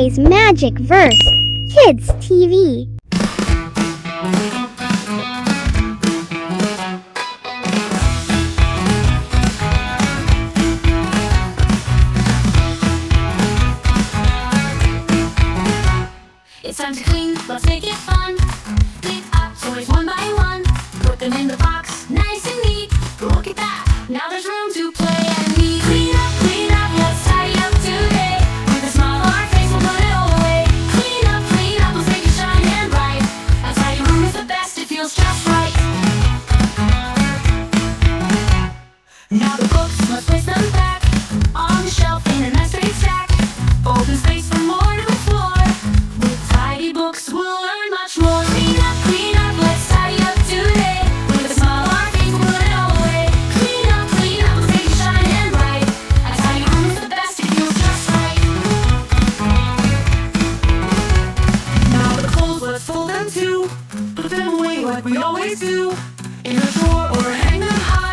CJ's MagicVerse Kids TV. It's time to clean, let's make it fun. Pick up toys one by one. Put them in the box, nice and neat. Look at that, now there's room to play and eat. Clean up, let's tidy up today. With a smile on our face, we'll put it all away. Clean up, let's make it shine and bright. A tidy room is the best, it feels just right. Now the books, let's place them back on the shelf in a nice straight stack. Open space for more to explore. With tidy books, we'll learn much more. Clean up, let's tidy up today. With a smile on our face, we'll put it all away. Clean up, let's make it shine and bright. A tidy room is the best, it feels just right. Now the clothes, let's fold them too. Put them away like we always do. In a drawer or hang them high.